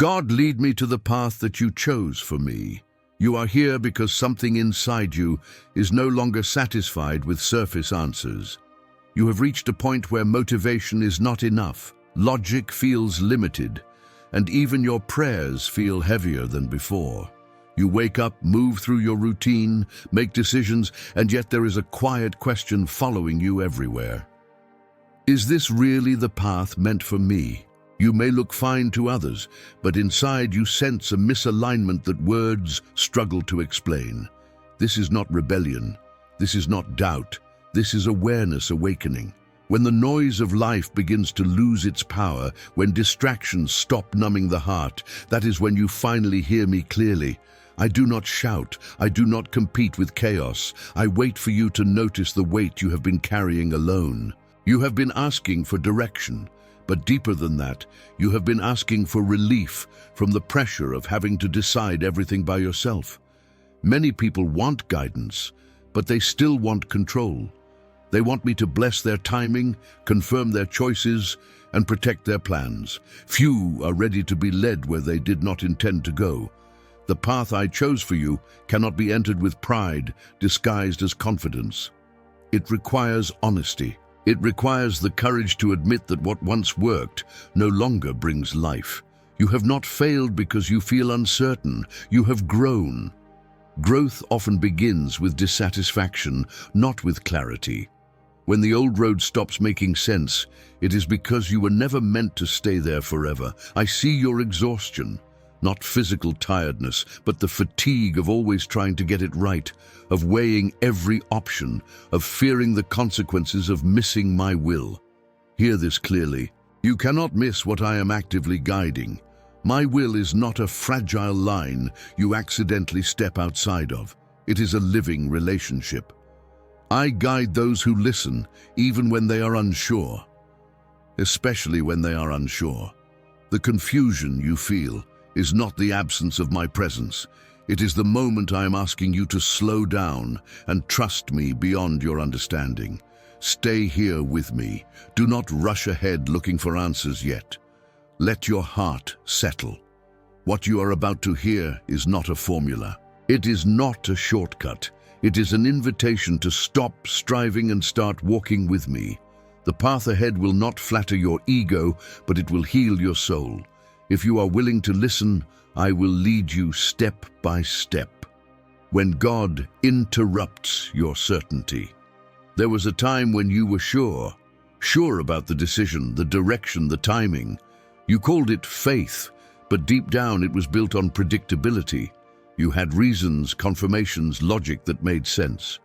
God, lead me to the path that you chose for me. You are here because something inside you is no longer satisfied with surface answers. You have reached a point where motivation is not enough, logic feels limited, and even your prayers feel heavier than before. You wake up, move through your routine, make decisions, and yet there is a quiet question following you everywhere. Is this really the path meant for me? You may look fine to others, but inside you sense a misalignment that words struggle to explain. This is not rebellion. This is not doubt. This is awareness awakening. When the noise of life begins to lose its power, when distractions stop numbing the heart, that is when you finally hear me clearly. I do not shout. I do not compete with chaos. I wait for you to notice the weight you have been carrying alone. You have been asking for direction. But deeper than that, you have been asking for relief from the pressure of having to decide everything by yourself. Many people want guidance, but they still want control. They want me to bless their timing, confirm their choices, and protect their plans. Few are ready to be led where they did not intend to go. The path I chose for you cannot be entered with pride, disguised as confidence. It requires honesty. It requires the courage to admit that what once worked no longer brings life. You have not failed because you feel uncertain. You have grown. Growth often begins with dissatisfaction, not with clarity. When the old road stops making sense, it is because you were never meant to stay there forever. I see your exhaustion. Not physical tiredness, but the fatigue of always trying to get it right, of weighing every option, of fearing the consequences of missing my will. Hear this clearly. You cannot miss what I am actively guiding. My will is not a fragile line you accidentally step outside of. It is a living relationship. I guide those who listen, even when they are unsure. Especially when they are unsure. The confusion you feel is not the absence of my presence. It is the moment I am asking you to slow down and trust me beyond your understanding. Stay here with me. Do not rush ahead looking for answers yet. Let your heart settle. What you are about to hear is not a formula. It is not a shortcut. It is an invitation to stop striving and start walking with me. The path ahead will not flatter your ego, but it will heal your soul. If you are willing to listen, I will lead you step by step. When God interrupts your certainty. There was a time when you were sure about the decision, the direction, the timing. You called it faith, but deep down it was built on predictability. You had reasons, confirmations, logic that made sense.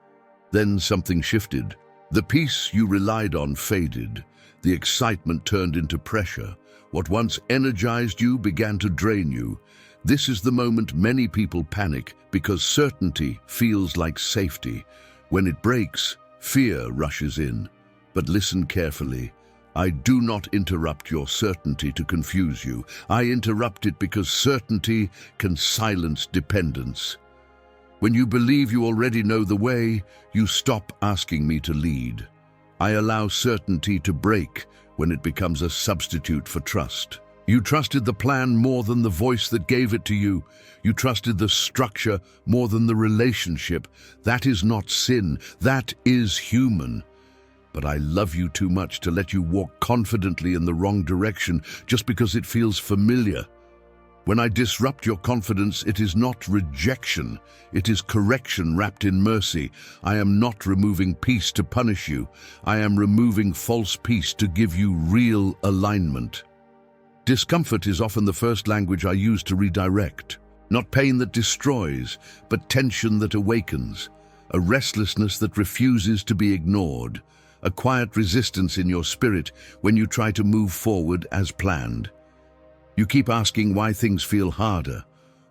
Then something shifted. The peace you relied on faded. The excitement turned into pressure. What once energized you began to drain you. This is the moment many people panic because certainty feels like safety. When it breaks, fear rushes in. But listen carefully. I do not interrupt your certainty to confuse you. I interrupt it because certainty can silence dependence. When you believe you already know the way, you stop asking me to lead. I allow certainty to break when it becomes a substitute for trust. You trusted the plan more than the voice that gave it to you. You trusted the structure more than the relationship. That is not sin. That is human. But I love you too much to let you walk confidently in the wrong direction just because it feels familiar. When I disrupt your confidence, it is not rejection. It is correction wrapped in mercy. I am not removing peace to punish you. I am removing false peace to give you real alignment. Discomfort is often the first language I use to redirect. Not pain that destroys, but tension that awakens. A restlessness that refuses to be ignored. A quiet resistance in your spirit when you try to move forward as planned. You keep asking why things feel harder,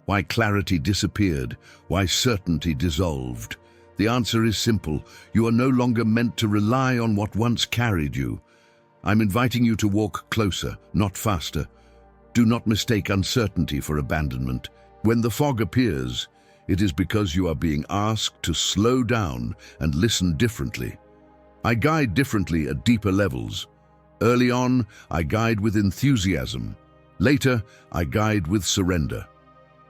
why clarity disappeared, why certainty dissolved. The answer is simple. You are no longer meant to rely on what once carried you. I'm inviting you to walk closer, not faster. Do not mistake uncertainty for abandonment. When the fog appears, it is because you are being asked to slow down and listen differently. I guide differently at deeper levels. Early on, I guide with enthusiasm. Later, I guide with surrender.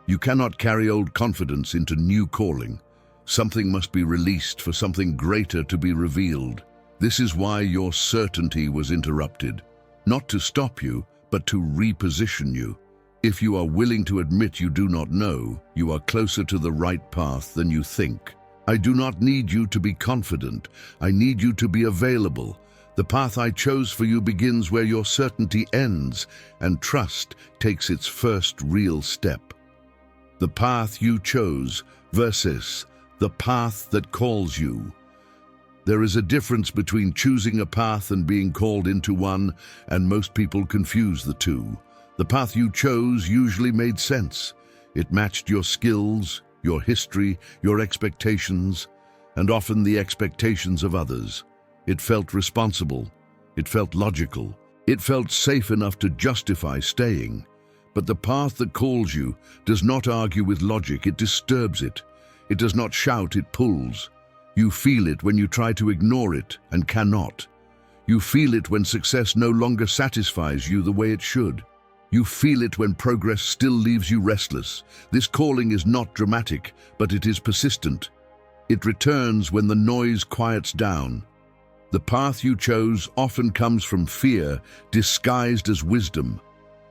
You cannot carry old confidence into new calling. Something must be released for something greater to be revealed. This is why your certainty was interrupted. Not to stop you, but to reposition you. If you are willing to admit you do not know, you are closer to the right path than you think. I do not need you to be confident. I need you to be available. The path I chose for you begins where your certainty ends, and trust takes its first real step. The path you chose versus the path that calls you. There is a difference between choosing a path and being called into one, and most people confuse the two. The path you chose usually made sense. It matched your skills, your history, your expectations, and often the expectations of others. It felt responsible. It felt logical. It felt safe enough to justify staying. But the path that calls you does not argue with logic, it disturbs it. It does not shout, it pulls. You feel it when you try to ignore it and cannot. You feel it when success no longer satisfies you the way it should. You feel it when progress still leaves you restless. This calling is not dramatic, but it is persistent. It returns when the noise quiets down. The path you chose often comes from fear disguised as wisdom.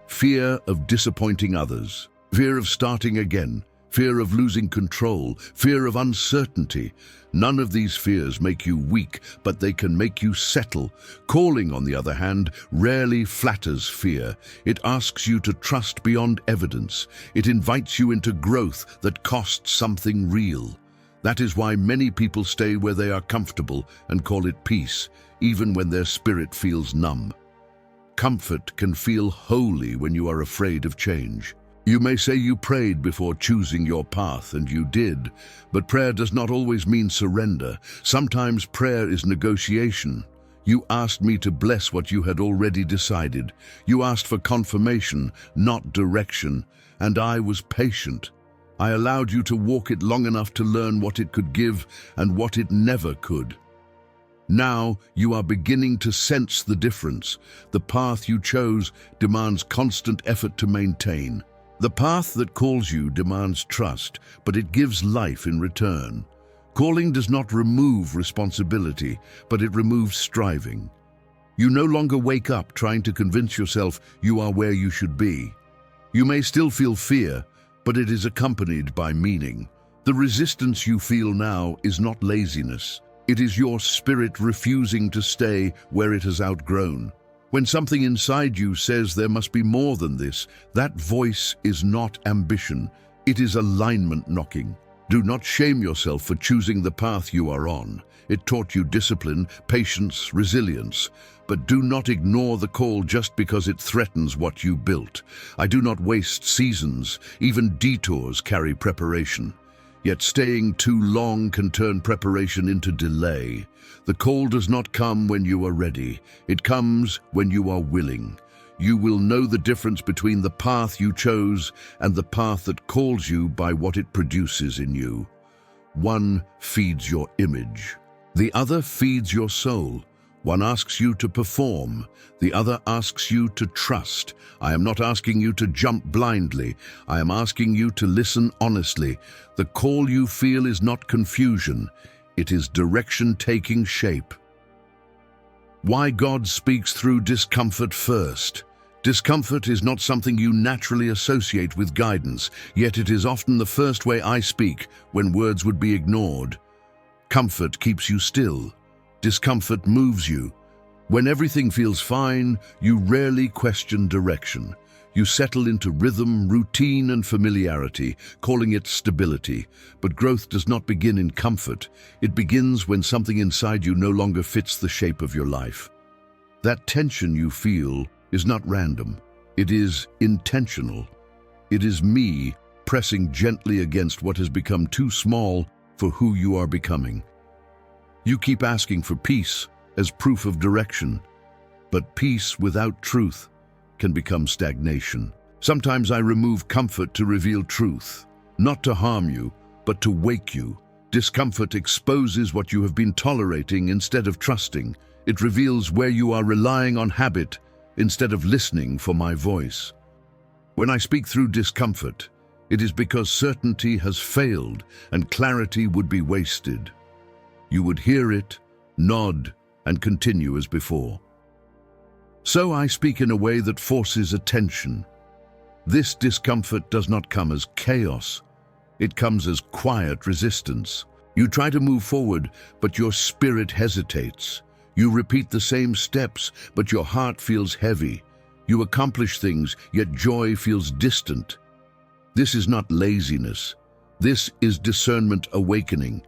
Fear of disappointing others, fear of starting again, fear of losing control, fear of uncertainty. None of these fears make you weak, but they can make you settle. Calling, on the other hand, rarely flatters fear. It asks you to trust beyond evidence. It invites you into growth that costs something real. That is why many people stay where they are comfortable and call it peace, even when their spirit feels numb. Comfort can feel holy when you are afraid of change. You may say you prayed before choosing your path, and you did, but prayer does not always mean surrender. Sometimes prayer is negotiation. You asked me to bless what you had already decided. You asked for confirmation, not direction, and I was patient. I allowed you to walk it long enough to learn what it could give and what it never could. Now you are beginning to sense the difference. The path you chose demands constant effort to maintain. The path that calls you demands trust, but it gives life in return. Calling does not remove responsibility, but it removes striving. You no longer wake up trying to convince yourself you are where you should be. You may still feel fear, but it is accompanied by meaning. The resistance you feel now is not laziness. It is your spirit refusing to stay where it has outgrown. When something inside you says there must be more than this, that voice is not ambition, it is alignment knocking. Do not shame yourself for choosing the path you are on. It taught you discipline, patience, resilience. But do not ignore the call just because it threatens what you built. I do not waste seasons, even detours carry preparation. Yet staying too long can turn preparation into delay. The call does not come when you are ready. It comes when you are willing. You will know the difference between the path you chose and the path that calls you by what it produces in you. One feeds your image. The other feeds your soul. One asks you to perform. The other asks you to trust. I am not asking you to jump blindly. I am asking you to listen honestly. The call you feel is not confusion. It is direction taking shape. Why God speaks through discomfort first. Discomfort is not something you naturally associate with guidance, yet it is often the first way I speak when words would be ignored. Comfort keeps you still. Discomfort moves you. When everything feels fine, you rarely question direction. You settle into rhythm, routine, and familiarity, calling it stability. But growth does not begin in comfort. It begins when something inside you no longer fits the shape of your life. That tension you feel is not random. It is intentional. It is me pressing gently against what has become too small for who you are becoming. You keep asking for peace as proof of direction, but peace without truth can become stagnation. Sometimes I remove comfort to reveal truth, not to harm you, but to wake you. Discomfort exposes what you have been tolerating instead of trusting. It reveals where you are relying on habit instead of listening for my voice. When I speak through discomfort, it is because certainty has failed and clarity would be wasted. You would hear it, nod, and continue as before. So I speak in a way that forces attention. This discomfort does not come as chaos. It comes as quiet resistance. You try to move forward, but your spirit hesitates. You repeat the same steps, but your heart feels heavy. You accomplish things, yet joy feels distant. This is not laziness. This is discernment awakening.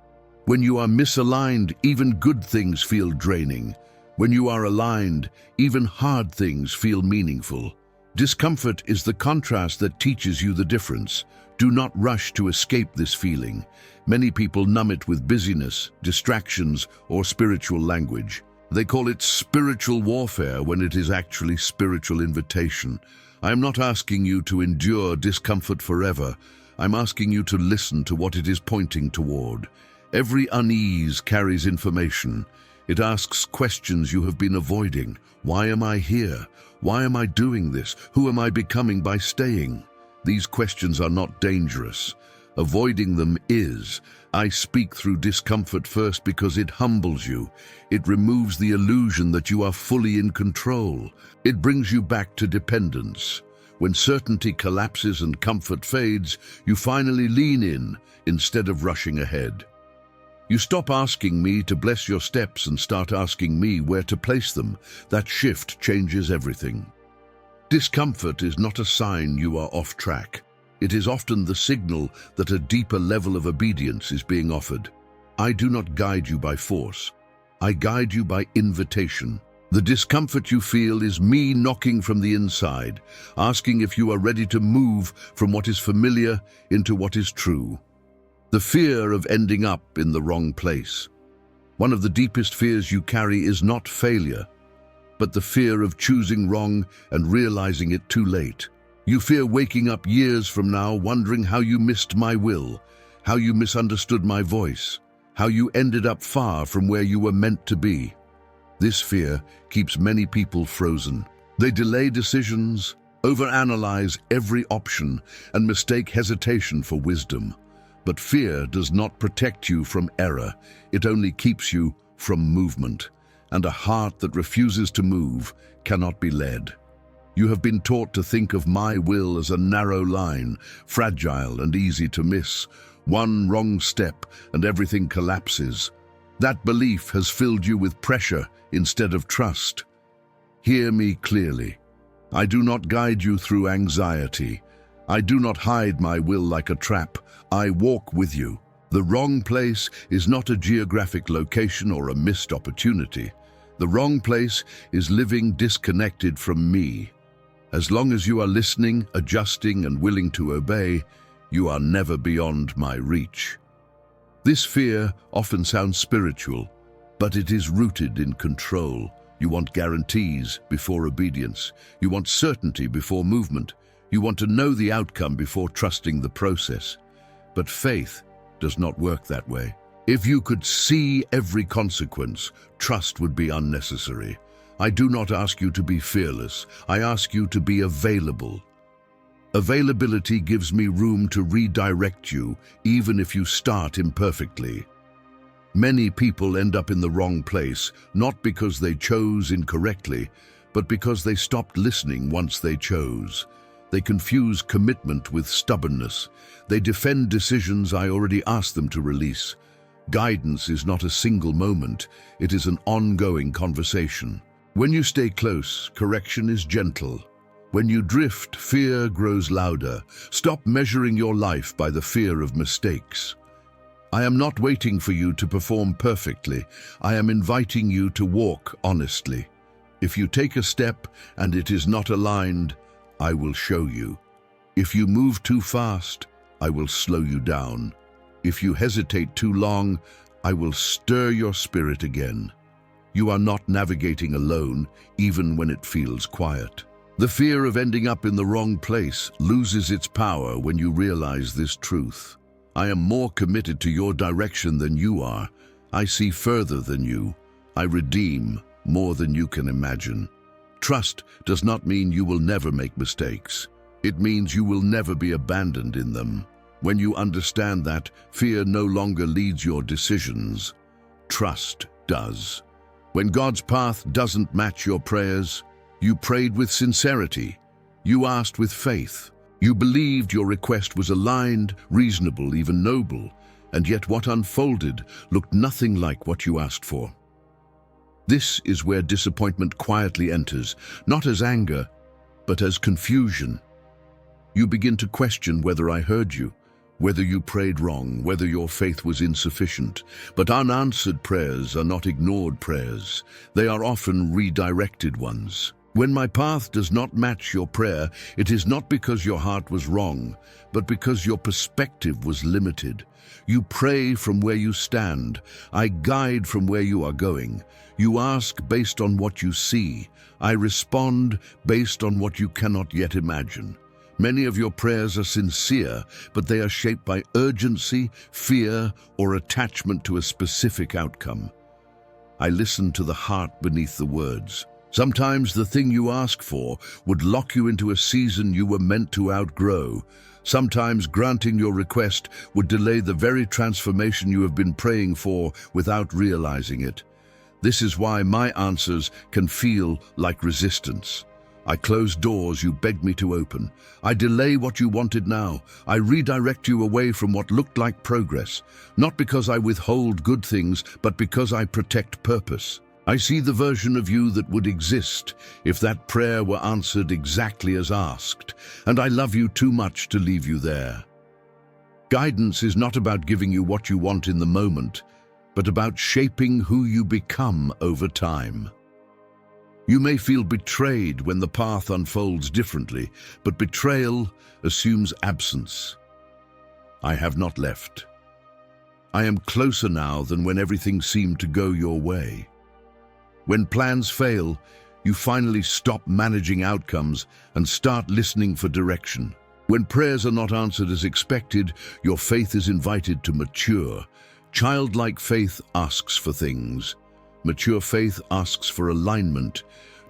When you are misaligned, even good things feel draining. When you are aligned, even hard things feel meaningful. Discomfort is the contrast that teaches you the difference. Do not rush to escape this feeling. Many people numb it with busyness, distractions, or spiritual language. They call it spiritual warfare when it is actually spiritual invitation. I am not asking you to endure discomfort forever. I'm asking you to listen to what it is pointing toward. Every unease carries information. It asks questions you have been avoiding. Why am I here? Why am I doing this? Who am I becoming by staying? These questions are not dangerous. Avoiding them is. I speak through discomfort first because it humbles you. It removes the illusion that you are fully in control. It brings you back to dependence. When certainty collapses and comfort fades, you finally lean in instead of rushing ahead. You stop asking me to bless your steps and start asking me where to place them. That shift changes everything. Discomfort is not a sign you are off track. It is often the signal that a deeper level of obedience is being offered. I do not guide you by force. I guide you by invitation. The discomfort you feel is me knocking from the inside, asking if you are ready to move from what is familiar into what is true. The fear of ending up in the wrong place. One of the deepest fears you carry is not failure, but the fear of choosing wrong and realizing it too late. You fear waking up years from now wondering how you missed my will, how you misunderstood my voice, how you ended up far from where you were meant to be. This fear keeps many people frozen. They delay decisions, overanalyze every option, and mistake hesitation for wisdom. But fear does not protect you from error. It only keeps you from movement. And a heart that refuses to move cannot be led. You have been taught to think of my will as a narrow line, fragile and easy to miss. One wrong step and everything collapses. That belief has filled you with pressure instead of trust. Hear me clearly. I do not guide you through anxiety. I do not hide my will like a trap. I walk with you. The wrong place is not a geographic location or a missed opportunity. The wrong place is living disconnected from me. As long as you are listening, adjusting, and willing to obey, you are never beyond my reach. This fear often sounds spiritual, but it is rooted in control. You want guarantees before obedience. You want certainty before movement. You want to know the outcome before trusting the process. But faith does not work that way. If you could see every consequence, trust would be unnecessary. I do not ask you to be fearless. I ask you to be available. Availability gives me room to redirect you, even if you start imperfectly. Many people end up in the wrong place, not because they chose incorrectly, but because they stopped listening once they chose. They confuse commitment with stubbornness. They defend decisions I already asked them to release. Guidance is not a single moment. It is an ongoing conversation. When you stay close, correction is gentle. When you drift, fear grows louder. Stop measuring your life by the fear of mistakes. I am not waiting for you to perform perfectly. I am inviting you to walk honestly. If you take a step and it is not aligned, I will show you. If you move too fast, I will slow you down. If you hesitate too long, I will stir your spirit again. You are not navigating alone, even when it feels quiet. The fear of ending up in the wrong place loses its power when you realize this truth. I am more committed to your direction than you are. I see further than you. I redeem more than you can imagine. Trust does not mean you will never make mistakes. It means you will never be abandoned in them. When you understand that, fear no longer leads your decisions. Trust does. When God's path doesn't match your prayers, you prayed with sincerity. You asked with faith. You believed your request was aligned, reasonable, even noble, and yet what unfolded looked nothing like what you asked for. This is where disappointment quietly enters, not as anger, but as confusion. You begin to question whether I heard you, whether you prayed wrong, whether your faith was insufficient. But unanswered prayers are not ignored prayers. They are often redirected ones. When my path does not match your prayer, it is not because your heart was wrong, but because your perspective was limited. You pray from where you stand. I guide from where you are going. You ask based on what you see. I respond based on what you cannot yet imagine. Many of your prayers are sincere, but they are shaped by urgency, fear, or attachment to a specific outcome. I listen to the heart beneath the words. Sometimes the thing you ask for would lock you into a season you were meant to outgrow. Sometimes granting your request would delay the very transformation you have been praying for without realizing it. This is why my answers can feel like resistance. I close doors you begged me to open. I delay what you wanted now. I redirect you away from what looked like progress, not because I withhold good things, but because I protect purpose. I see the version of you that would exist if that prayer were answered exactly as asked, and I love you too much to leave you there. Guidance is not about giving you what you want in the moment, but about shaping who you become over time. You may feel betrayed when the path unfolds differently, but betrayal assumes absence. I have not left. I am closer now than when everything seemed to go your way. When plans fail, you finally stop managing outcomes and start listening for direction. When prayers are not answered as expected, your faith is invited to mature. Childlike faith asks for things. Mature faith asks for alignment.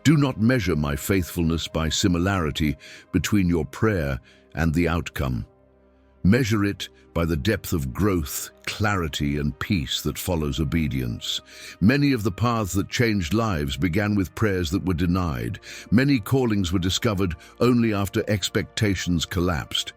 Do not measure my faithfulness by similarity between your prayer and the outcome. Measure it by the depth of growth, clarity, and peace that follows obedience. Many of the paths that changed lives began with prayers that were denied. Many callings were discovered only after expectations collapsed.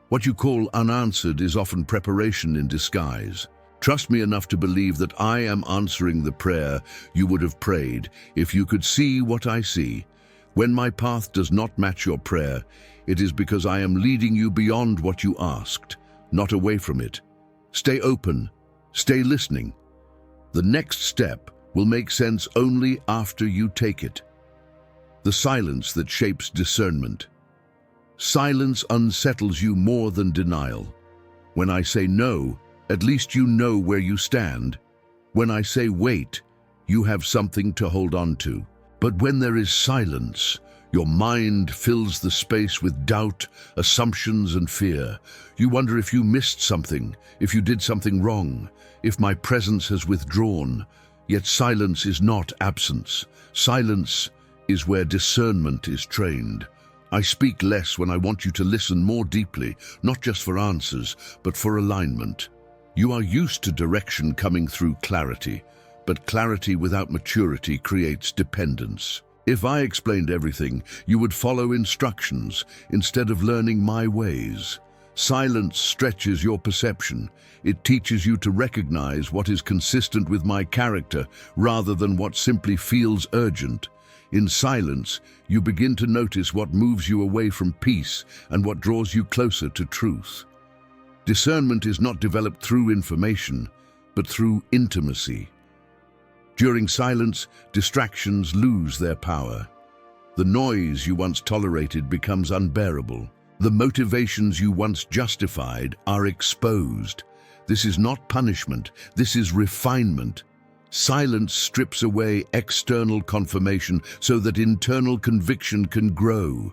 What you call unanswered is often preparation in disguise. Trust me enough to believe that I am answering the prayer you would have prayed if you could see what I see. When my path does not match your prayer, it is because I am leading you beyond what you asked, not away from it. Stay open, stay listening. The next step will make sense only after you take it. The silence that shapes discernment. Silence unsettles you more than denial. When I say no, at least you know where you stand. When I say wait, you have something to hold on to. But when there is silence, your mind fills the space with doubt, assumptions, and fear. You wonder if you missed something, if you did something wrong, if my presence has withdrawn. Yet silence is not absence. Silence is where discernment is trained. I speak less when I want you to listen more deeply, not just for answers, but for alignment. You are used to direction coming through clarity, but clarity without maturity creates dependence. If I explained everything, you would follow instructions instead of learning my ways. Silence stretches your perception. It teaches you to recognize what is consistent with my character rather than what simply feels urgent. In silence, you begin to notice what moves you away from peace and what draws you closer to truth. Discernment is not developed through information, but through intimacy. During silence, distractions lose their power. The noise you once tolerated becomes unbearable. The motivations you once justified are exposed. This is not punishment, this is refinement. Silence strips away external confirmation so that internal conviction can grow.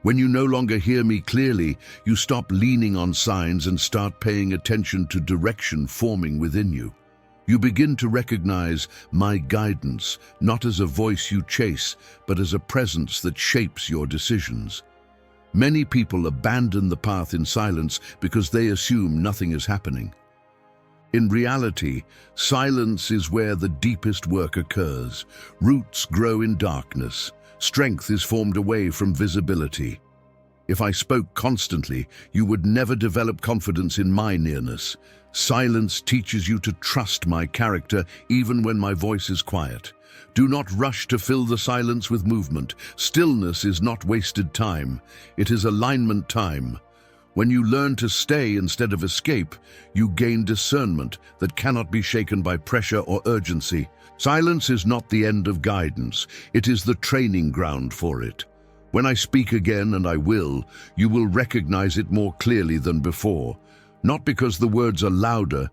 When you no longer hear me clearly, you stop leaning on signs and start paying attention to direction forming within you. You begin to recognize my guidance, not as a voice you chase, but as a presence that shapes your decisions. Many people abandon the path in silence because they assume nothing is happening. In reality, silence is where the deepest work occurs. Roots grow in darkness. Strength is formed away from visibility. If I spoke constantly, you would never develop confidence in my nearness. Silence teaches you to trust my character even when my voice is quiet. Do not rush to fill the silence with movement. Stillness is not wasted time. It is alignment time. When you learn to stay instead of escape, you gain discernment that cannot be shaken by pressure or urgency. Silence is not the end of guidance. It is the training ground for it. When I speak again, and I will, you will recognize it more clearly than before. Not because the words are louder,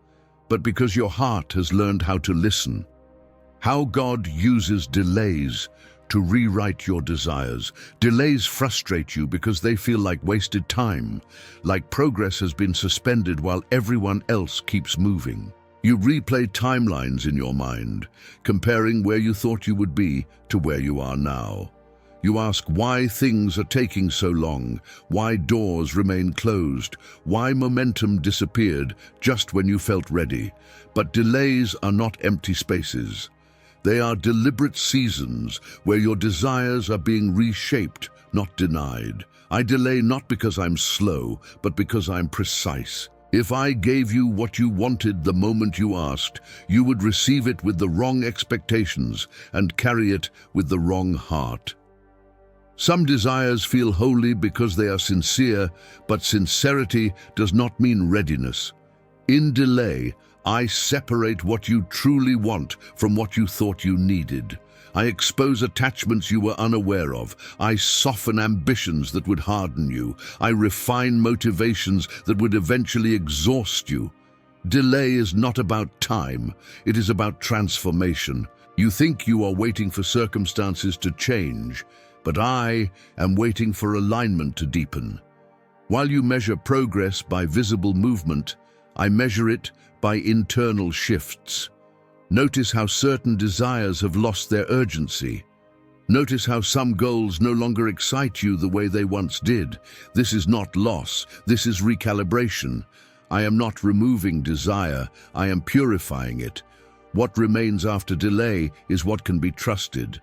but because your heart has learned how to listen. How God uses delays to rewrite your desires. Delays frustrate you because they feel like wasted time, like progress has been suspended while everyone else keeps moving. You replay timelines in your mind, comparing where you thought you would be to where you are now. You ask why things are taking so long, why doors remain closed, why momentum disappeared just when you felt ready. But delays are not empty spaces. They are deliberate seasons where your desires are being reshaped, not denied. I delay not because I'm slow, but because I'm precise. If I gave you what you wanted the moment you asked, you would receive it with the wrong expectations and carry it with the wrong heart. Some desires feel holy because they are sincere, but sincerity does not mean readiness. In delay, I separate what you truly want from what you thought you needed. I expose attachments you were unaware of. I soften ambitions that would harden you. I refine motivations that would eventually exhaust you. Delay is not about time. It is about transformation. You think you are waiting for circumstances to change, but I am waiting for alignment to deepen. While you measure progress by visible movement, I measure it by internal shifts. Notice how certain desires have lost their urgency. Notice how some goals no longer excite you the way they once did. This is not loss, this is recalibration. I am not removing desire, I am purifying it. What remains after delay is what can be trusted.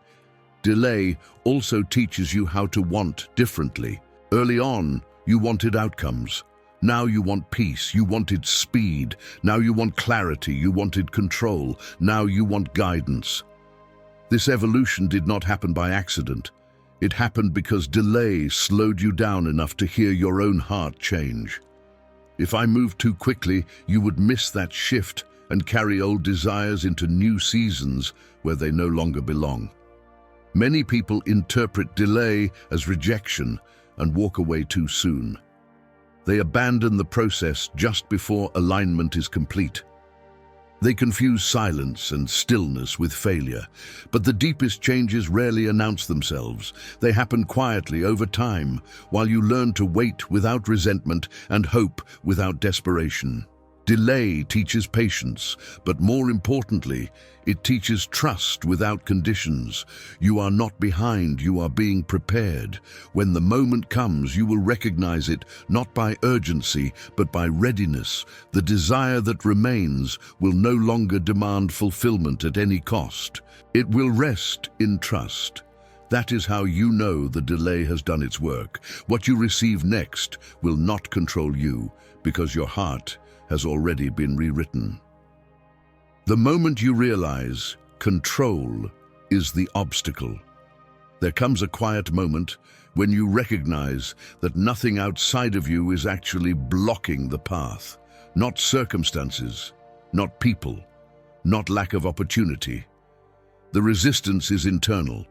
Delay also teaches you how to want differently. Early on, you wanted outcomes. Now you want peace, you wanted speed. Now you want clarity, you wanted control. Now you want guidance. This evolution did not happen by accident. It happened because delay slowed you down enough to hear your own heart change. If I moved too quickly, you would miss that shift and carry old desires into new seasons where they no longer belong. Many people interpret delay as rejection and walk away too soon. They abandon the process just before alignment is complete. They confuse silence and stillness with failure, but the deepest changes rarely announce themselves. They happen quietly over time, while you learn to wait without resentment and hope without desperation. Delay teaches patience, but more importantly, it teaches trust without conditions. You are not behind, you are being prepared. When the moment comes, you will recognize it not by urgency, but by readiness. The desire that remains will no longer demand fulfillment at any cost. It will rest in trust. That is how you know the delay has done its work. What you receive next will not control you, because your heart has already been rewritten. The moment you realize control is the obstacle, there comes a quiet moment when you recognize that nothing outside of you is actually blocking the path. Not circumstances, not people, not lack of opportunity. The resistance is internal.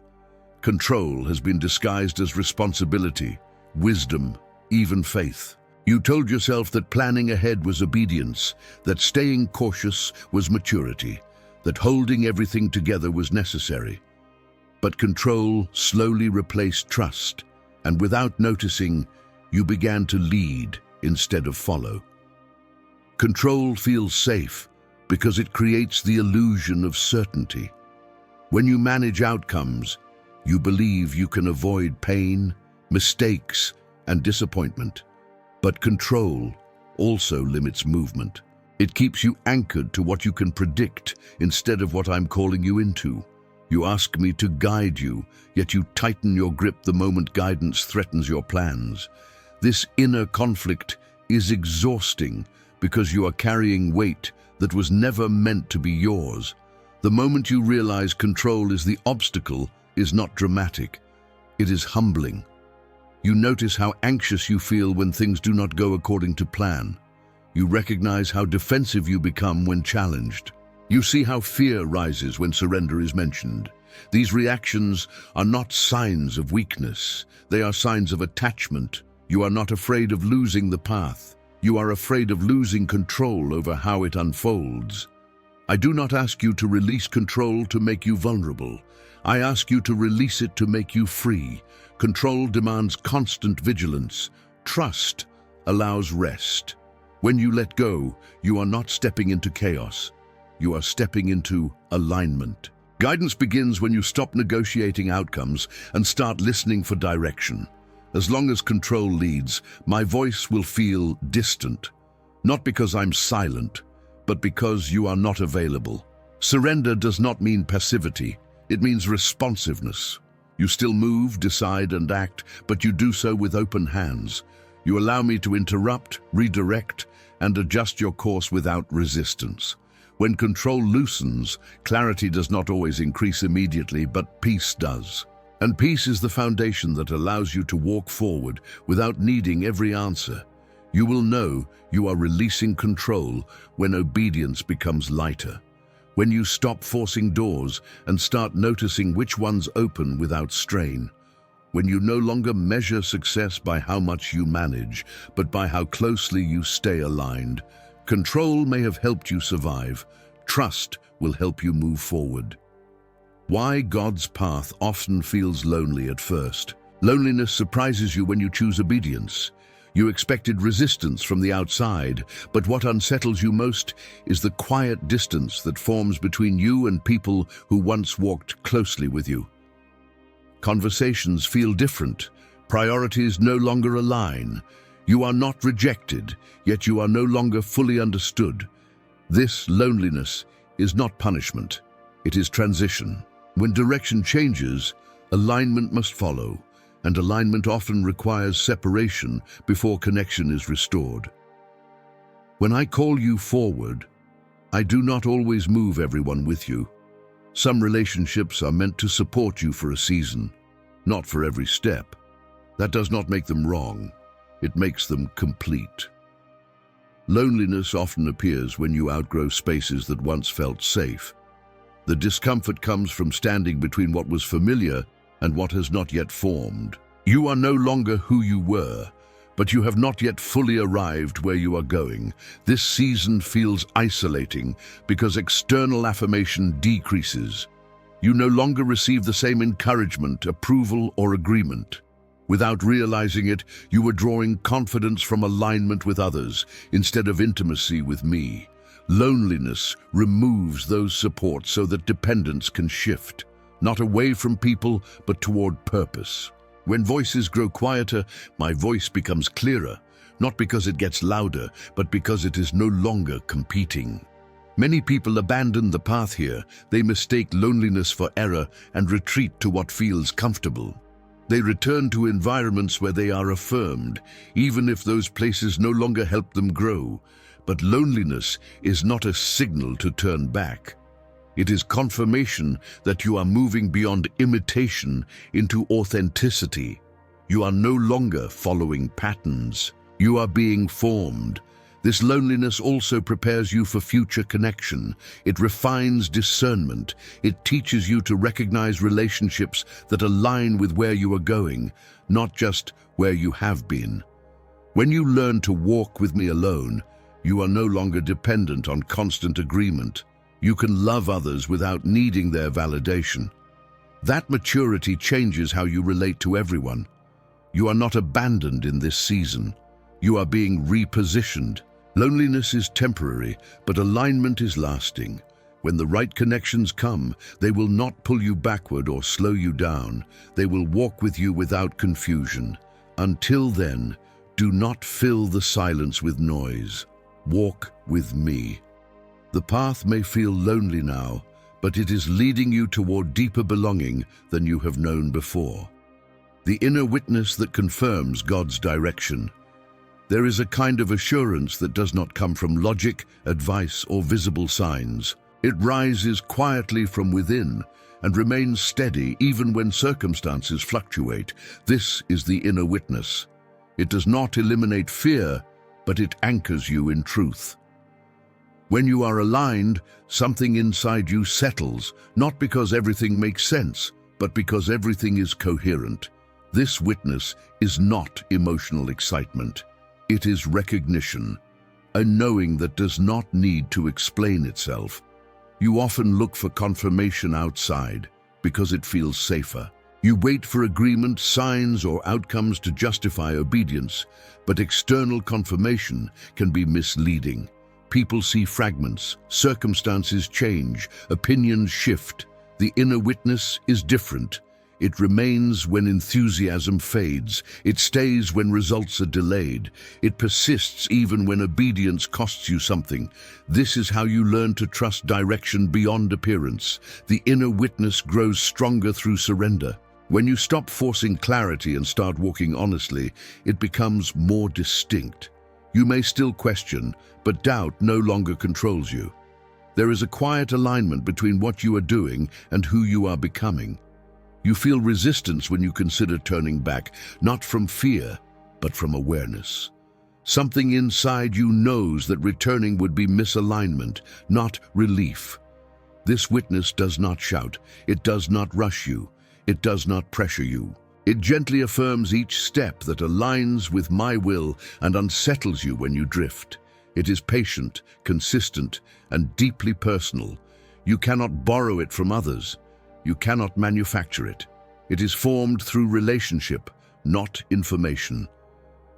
Control has been disguised as responsibility, wisdom, even faith. You told yourself that planning ahead was obedience, that staying cautious was maturity, that holding everything together was necessary. But control slowly replaced trust, and without noticing, you began to lead instead of follow. Control feels safe because it creates the illusion of certainty. When you manage outcomes, you believe you can avoid pain, mistakes, and disappointment. But control also limits movement. It keeps you anchored to what you can predict instead of what I'm calling you into. You ask me to guide you, yet you tighten your grip the moment guidance threatens your plans. This inner conflict is exhausting because you are carrying weight that was never meant to be yours. The moment you realize control is the obstacle is not dramatic. It is humbling. You notice how anxious you feel when things do not go according to plan. You recognize how defensive you become when challenged. You see how fear rises when surrender is mentioned. These reactions are not signs of weakness. They are signs of attachment. You are not afraid of losing the path. You are afraid of losing control over how it unfolds. I do not ask you to release control to make you vulnerable. I ask you to release it to make you free. Control demands constant vigilance. Trust allows rest. When you let go, you are not stepping into chaos. You are stepping into alignment. Guidance begins when you stop negotiating outcomes and start listening for direction. As long as control leads, my voice will feel distant. Not because I'm silent, but because you are not available. Surrender does not mean passivity. It means responsiveness. You still move, decide, and act, but you do so with open hands. You allow me to interrupt, redirect, and adjust your course without resistance. When control loosens, clarity does not always increase immediately, but peace does. And peace is the foundation that allows you to walk forward without needing every answer. You will know you are releasing control when obedience becomes lighter. When you stop forcing doors and start noticing which ones open without strain. When you no longer measure success by how much you manage, but by how closely you stay aligned. Control may have helped you survive. Trust will help you move forward. Why God's path often feels lonely at first. Loneliness surprises you when you choose obedience. You expected resistance from the outside, but what unsettles you most is the quiet distance that forms between you and people who once walked closely with you. Conversations feel different. Priorities no longer align. You are not rejected, yet you are no longer fully understood. This loneliness is not punishment. It is transition. When direction changes, alignment must follow, and alignment often requires separation before connection is restored. When I call you forward, I do not always move everyone with you. Some relationships are meant to support you for a season, not for every step. That does not make them wrong. It makes them complete. Loneliness often appears when you outgrow spaces that once felt safe. The discomfort comes from standing between what was familiar and what has not yet formed. You are no longer who you were, but you have not yet fully arrived where you are going. This season feels isolating because external affirmation decreases. You no longer receive the same encouragement, approval, or agreement. Without realizing it, you were drawing confidence from alignment with others instead of intimacy with me. Loneliness removes those supports so that dependence can shift, not away from people, but toward purpose. When voices grow quieter, my voice becomes clearer, not because it gets louder, but because it is no longer competing. Many people abandon the path here. They mistake loneliness for error and retreat to what feels comfortable. They return to environments where they are affirmed, even if those places no longer help them grow. But loneliness is not a signal to turn back. It is confirmation that you are moving beyond imitation into authenticity. You are no longer following patterns. You are being formed. This loneliness also prepares you for future connection. It refines discernment. It teaches you to recognize relationships that align with where you are going, not just where you have been. When you learn to walk with me alone, you are no longer dependent on constant agreement. You can love others without needing their validation. That maturity changes how you relate to everyone. You are not abandoned in this season. You are being repositioned. Loneliness is temporary, but alignment is lasting. When the right connections come, they will not pull you backward or slow you down. They will walk with you without confusion. Until then, do not fill the silence with noise. Walk with me. The path may feel lonely now, but it is leading you toward deeper belonging than you have known before. The inner witness that confirms God's direction. There is a kind of assurance that does not come from logic, advice, or visible signs. It rises quietly from within and remains steady even when circumstances fluctuate. This is the inner witness. It does not eliminate fear, but it anchors you in truth. When you are aligned, something inside you settles, not because everything makes sense, but because everything is coherent. This witness is not emotional excitement. It is recognition, a knowing that does not need to explain itself. You often look for confirmation outside because it feels safer. You wait for agreement, signs, or outcomes to justify obedience, but external confirmation can be misleading. People see fragments, circumstances change, opinions shift. The inner witness is different. It remains when enthusiasm fades. It stays when results are delayed. It persists even when obedience costs you something. This is how you learn to trust direction beyond appearance. The inner witness grows stronger through surrender. When you stop forcing clarity and start walking honestly, it becomes more distinct. You may still question, but doubt no longer controls you. There is a quiet alignment between what you are doing and who you are becoming. You feel resistance when you consider turning back, not from fear, but from awareness. Something inside you knows that returning would be misalignment, not relief. This witness does not shout. It does not rush you. It does not pressure you. It gently affirms each step that aligns with my will and unsettles you when you drift. It is patient, consistent, and deeply personal. You cannot borrow it from others. You cannot manufacture it. It is formed through relationship, not information.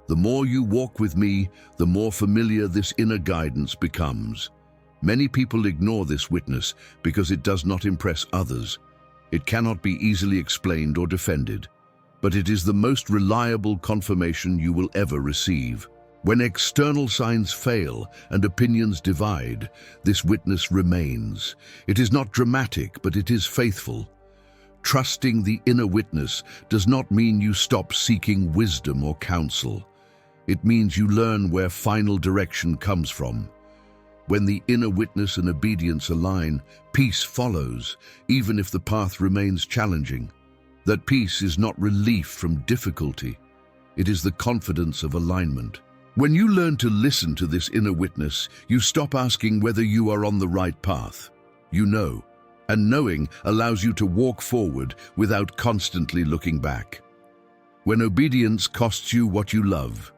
The more you walk with me, the more familiar this inner guidance becomes. Many people ignore this witness because it does not impress others. It cannot be easily explained or defended, but it is the most reliable confirmation you will ever receive. When external signs fail and opinions divide, this witness remains. It is not dramatic, but it is faithful. Trusting the inner witness does not mean you stop seeking wisdom or counsel. It means you learn where final direction comes from. When the inner witness and obedience align, peace follows, even if the path remains challenging. That peace is not relief from difficulty. It is the confidence of alignment. When you learn to listen to this inner witness, you stop asking whether you are on the right path. You know, and knowing allows you to walk forward without constantly looking back. When obedience costs you what you love.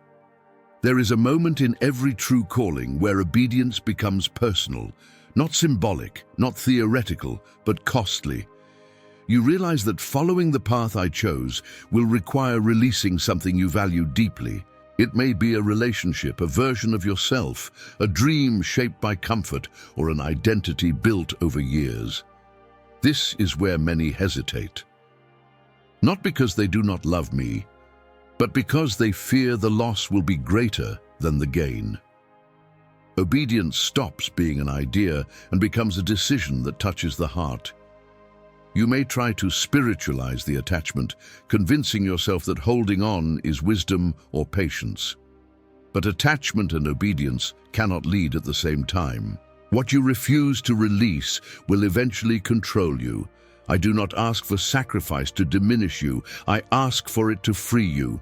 There is a moment in every true calling where obedience becomes personal, not symbolic, not theoretical, but costly. You realize that following the path I chose will require releasing something you value deeply. It may be a relationship, a version of yourself, a dream shaped by comfort, or an identity built over years. This is where many hesitate. Not because they do not love me, but because they fear the loss will be greater than the gain. Obedience stops being an idea and becomes a decision that touches the heart. You may try to spiritualize the attachment, convincing yourself that holding on is wisdom or patience. But attachment and obedience cannot lead at the same time. What you refuse to release will eventually control you. I do not ask for sacrifice to diminish you. I ask for it to free you.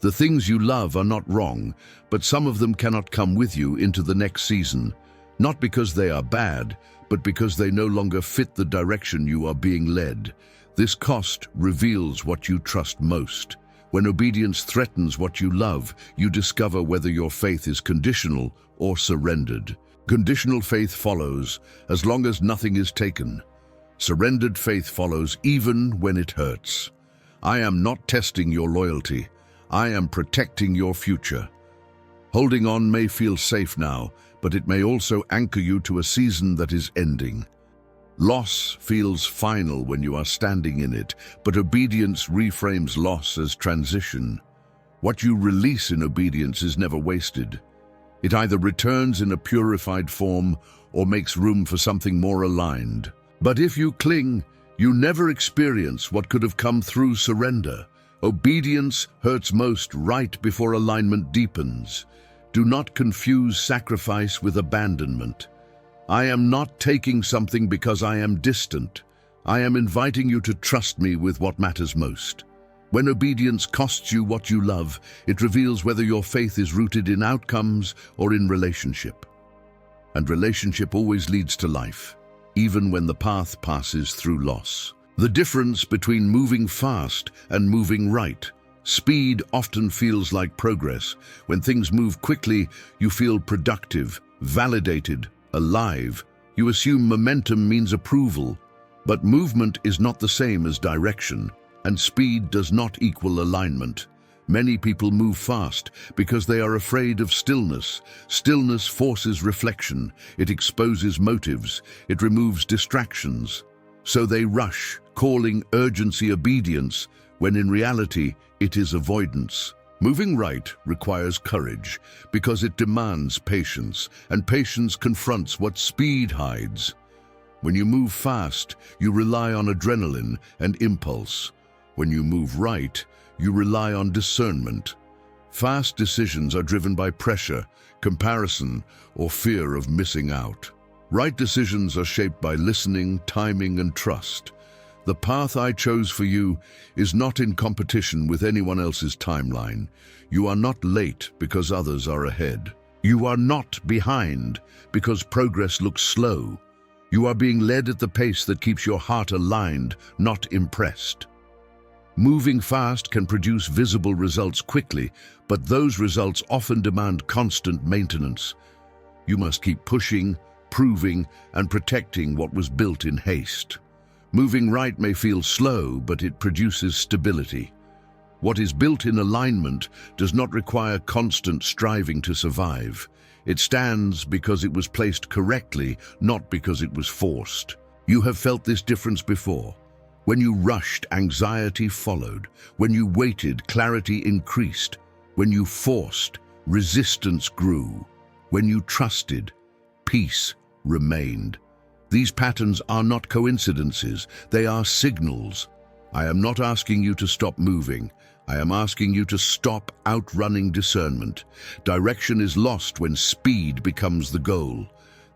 The things you love are not wrong, but some of them cannot come with you into the next season, not because they are bad, but because they no longer fit the direction you are being led. This cost reveals what you trust most. When obedience threatens what you love, you discover whether your faith is conditional or surrendered. Conditional faith follows as long as nothing is taken. Surrendered faith follows even when it hurts. I am not testing your loyalty. I am protecting your future. Holding on may feel safe now, but it may also anchor you to a season that is ending. Loss feels final when you are standing in it, but obedience reframes loss as transition. What you release in obedience is never wasted. It either returns in a purified form or makes room for something more aligned. But if you cling, you never experience what could have come through surrender. Obedience hurts most right before alignment deepens. Do not confuse sacrifice with abandonment. I am not taking something because I am distant. I am inviting you to trust me with what matters most. When obedience costs you what you love, it reveals whether your faith is rooted in outcomes or in relationship. And relationship always leads to life, even when the path passes through loss. The difference between moving fast and moving right. Speed often feels like progress. When things move quickly, you feel productive, validated, alive. You assume momentum means approval. But movement is not the same as direction, and speed does not equal alignment. Many people move fast because they are afraid of stillness. Stillness forces reflection. It exposes motives. It removes distractions. So they rush, calling urgency obedience, when in reality it is avoidance. Moving right requires courage because it demands patience, and patience confronts what speed hides. When you move fast, you rely on adrenaline and impulse. When you move right, you rely on discernment. Fast decisions are driven by pressure, comparison, or fear of missing out. Right decisions are shaped by listening, timing, and trust. The path I chose for you is not in competition with anyone else's timeline. You are not late because others are ahead. You are not behind because progress looks slow. You are being led at the pace that keeps your heart aligned, not impressed. Moving fast can produce visible results quickly, but those results often demand constant maintenance. You must keep pushing, proving, and protecting what was built in haste. Moving right may feel slow, but it produces stability. What is built in alignment does not require constant striving to survive. It stands because it was placed correctly, not because it was forced. You have felt this difference before. When you rushed, anxiety followed. When you waited, clarity increased. When you forced, resistance grew. When you trusted, peace remained. These patterns are not coincidences, they are signals. I am not asking you to stop moving. I am asking you to stop outrunning discernment. Direction is lost when speed becomes the goal.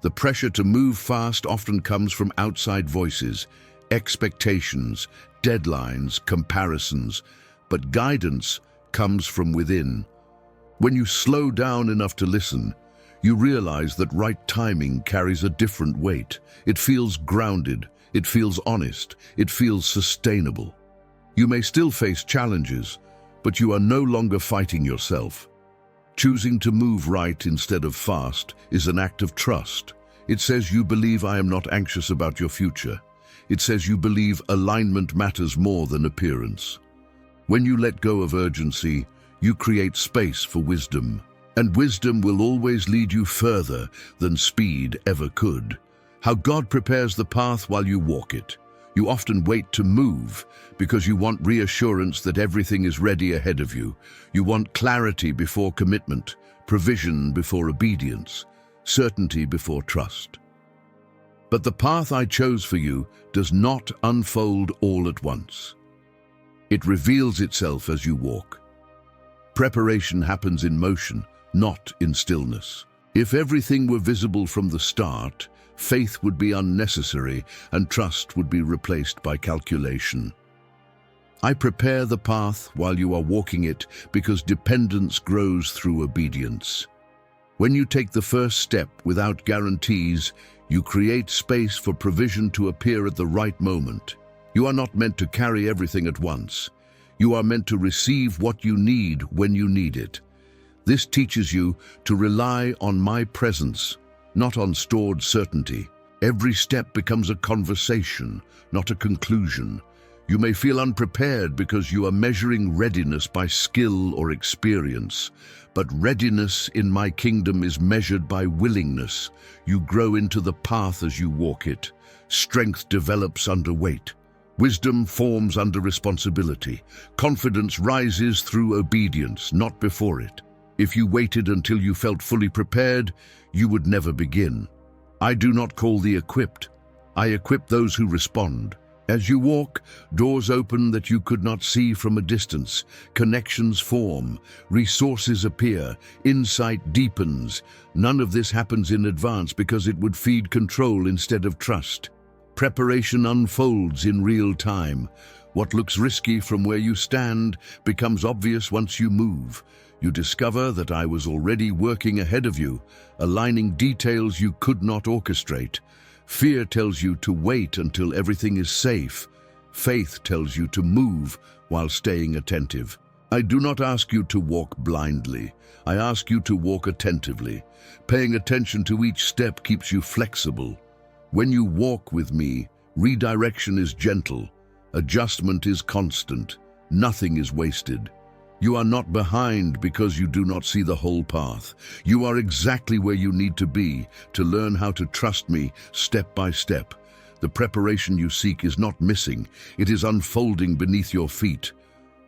The pressure to move fast often comes from outside voices, expectations, deadlines, comparisons, but guidance comes from within. When you slow down enough to listen, you realize that right timing carries a different weight. It feels grounded, it feels honest, it feels sustainable. You may still face challenges, but you are no longer fighting yourself. Choosing to move right instead of fast is an act of trust. It says you believe I am not anxious about your future. It says you believe alignment matters more than appearance. When you let go of urgency, you create space for wisdom. And wisdom will always lead you further than speed ever could. How God prepares the path while you walk it. You often wait to move because you want reassurance that everything is ready ahead of you. You want clarity before commitment, provision before obedience, certainty before trust. But the path I chose for you does not unfold all at once. It reveals itself as you walk. Preparation happens in motion, not in stillness. If everything were visible from the start, faith would be unnecessary and trust would be replaced by calculation. I prepare the path while you are walking it because dependence grows through obedience. When you take the first step without guarantees, you create space for provision to appear at the right moment. You are not meant to carry everything at once. You are meant to receive what you need when you need it. This teaches you to rely on my presence, not on stored certainty. Every step becomes a conversation, not a conclusion. You may feel unprepared because you are measuring readiness by skill or experience, but readiness in my kingdom is measured by willingness. You grow into the path as you walk it. Strength develops under weight. Wisdom forms under responsibility. Confidence rises through obedience, not before it. If you waited until you felt fully prepared, you would never begin. I do not call the equipped. I equip those who respond. As you walk, doors open that you could not see from a distance. Connections form, resources appear, insight deepens. None of this happens in advance because it would feed control instead of trust. Preparation unfolds in real time. What looks risky from where you stand becomes obvious once you move. You discover that I was already working ahead of you, aligning details you could not orchestrate. Fear tells you to wait until everything is safe. Faith tells you to move while staying attentive. I do not ask you to walk blindly. I ask you to walk attentively. Paying attention to each step keeps you flexible. When you walk with me, redirection is gentle. Adjustment is constant. Nothing is wasted. You are not behind because you do not see the whole path. You are exactly where you need to be to learn how to trust me step by step. The preparation you seek is not missing. It is unfolding beneath your feet.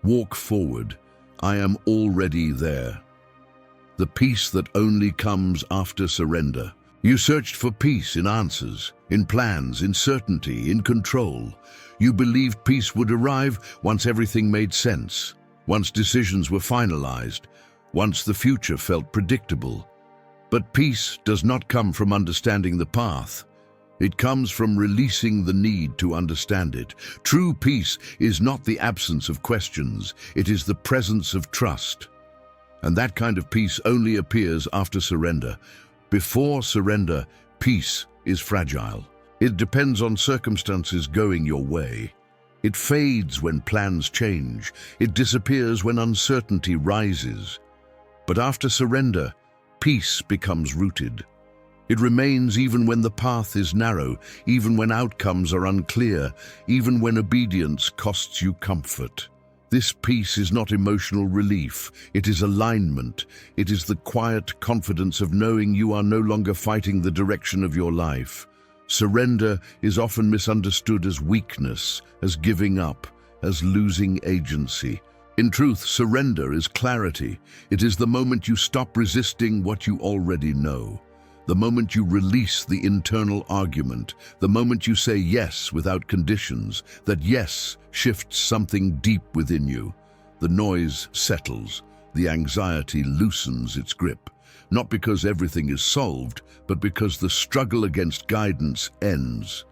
Walk forward. I am already there. The peace that only comes after surrender. You searched for peace in answers, in plans, in certainty, in control. You believed peace would arrive once everything made sense. Once decisions were finalized, once the future felt predictable. But peace does not come from understanding the path. It comes from releasing the need to understand it. True peace is not the absence of questions, it is the presence of trust. And that kind of peace only appears after surrender. Before surrender, peace is fragile. It depends on circumstances going your way. It fades when plans change. It disappears when uncertainty rises. But after surrender, peace becomes rooted. It remains even when the path is narrow, even when outcomes are unclear, even when obedience costs you comfort. This peace is not emotional relief. It is alignment. It is the quiet confidence of knowing you are no longer fighting the direction of your life. Surrender is often misunderstood as weakness, as giving up, as losing agency. In truth, surrender is clarity. It is the moment you stop resisting what you already know. The moment you release the internal argument. The moment you say yes without conditions. That yes shifts something deep within you. The noise settles. The anxiety loosens its grip. Not because everything is solved, but because the struggle against guidance ends.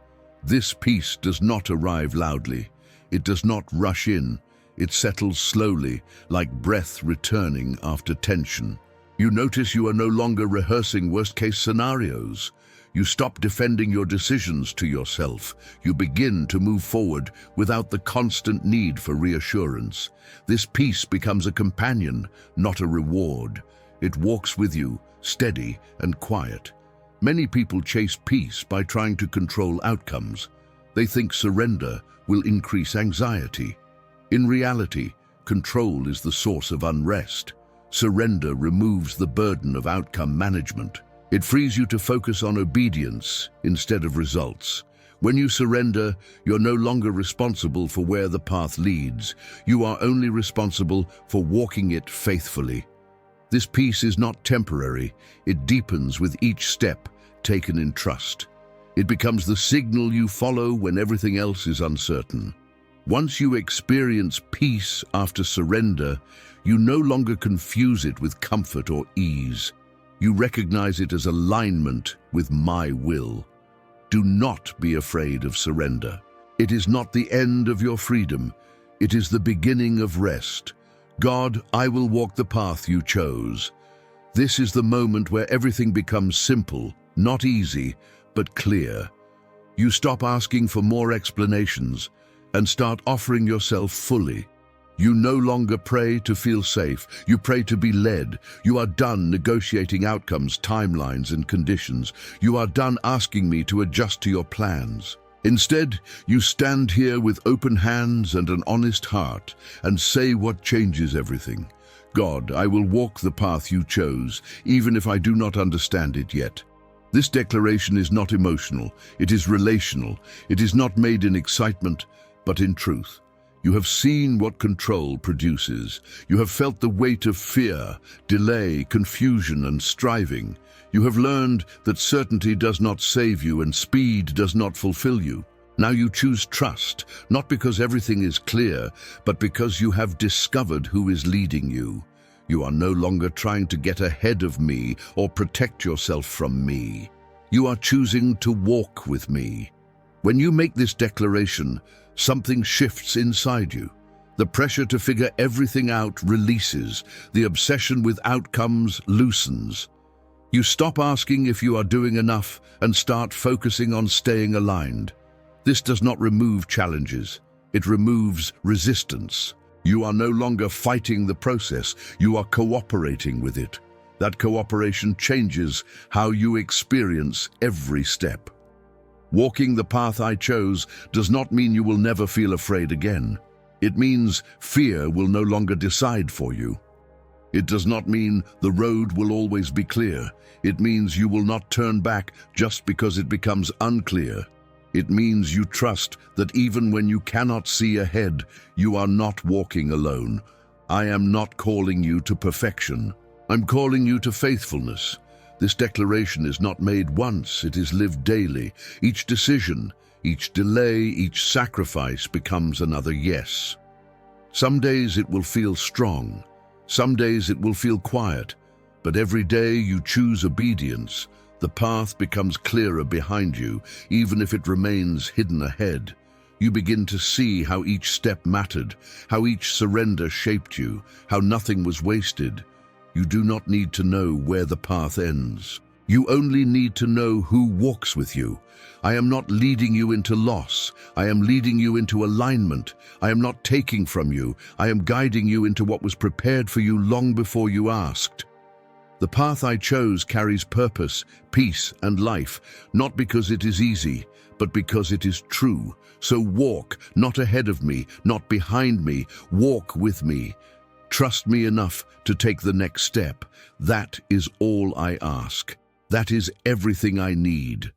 This peace does not arrive loudly. It does not rush in. It settles slowly, like breath returning after tension. You notice you are no longer rehearsing worst-case scenarios. You stop defending your decisions to yourself. You begin to move forward without the constant need for reassurance. This peace becomes a companion, not a reward. It walks with you, steady and quiet. Many people chase peace by trying to control outcomes. They think surrender will increase anxiety. In reality, control is the source of unrest. Surrender removes the burden of outcome management. It frees you to focus on obedience instead of results. When you surrender, you're no longer responsible for where the path leads. You are only responsible for walking it faithfully. This peace is not temporary. It deepens with each step taken in trust. It becomes the signal you follow when everything else is uncertain. Once you experience peace after surrender, you no longer confuse it with comfort or ease. You recognize it as alignment with my will. Do not be afraid of surrender. It is not the end of your freedom. It is the beginning of rest. God, I will walk the path you chose. This is the moment where everything becomes simple, not easy, but clear. You stop asking for more explanations and start offering yourself fully. You no longer pray to feel safe. You pray to be led. You are done negotiating outcomes, timelines, and conditions. You are done asking me to adjust to your plans. Instead, you stand here with open hands and an honest heart and say what changes everything. God, I will walk the path you chose, even if I do not understand it yet. This declaration is not emotional. It is relational. It is not made in excitement, but in truth. You have seen what control produces. You have felt the weight of fear, delay, confusion, and striving. You have learned that certainty does not save you and speed does not fulfill you. Now you choose trust, not because everything is clear, but because you have discovered who is leading you. You are no longer trying to get ahead of me or protect yourself from me. You are choosing to walk with me. When you make this declaration, something shifts inside you. The pressure to figure everything out releases. The obsession with outcomes loosens. You stop asking if you are doing enough and start focusing on staying aligned. This does not remove challenges. It removes resistance. You are no longer fighting the process. You are cooperating with it. That cooperation changes how you experience every step. Walking the path I chose does not mean you will never feel afraid again. It means fear will no longer decide for you. It does not mean the road will always be clear. It means you will not turn back just because it becomes unclear. It means you trust that even when you cannot see ahead, you are not walking alone. I am not calling you to perfection. I'm calling you to faithfulness. This declaration is not made once, it is lived daily. Each decision, each delay, each sacrifice becomes another yes. Some days it will feel strong. Some days it will feel quiet. But every day you choose obedience. The path becomes clearer behind you, even if it remains hidden ahead. You begin to see how each step mattered, how each surrender shaped you, how nothing was wasted. You do not need to know where the path ends. You only need to know who walks with you. I am not leading you into loss. I am leading you into alignment. I am not taking from you. I am guiding you into what was prepared for you long before you asked. The path I chose carries purpose, peace, and life, not because it is easy, but because it is true. So walk, not ahead of me, not behind me. Walk with me. Trust me enough to take the next step. That is all I ask. That is everything I need.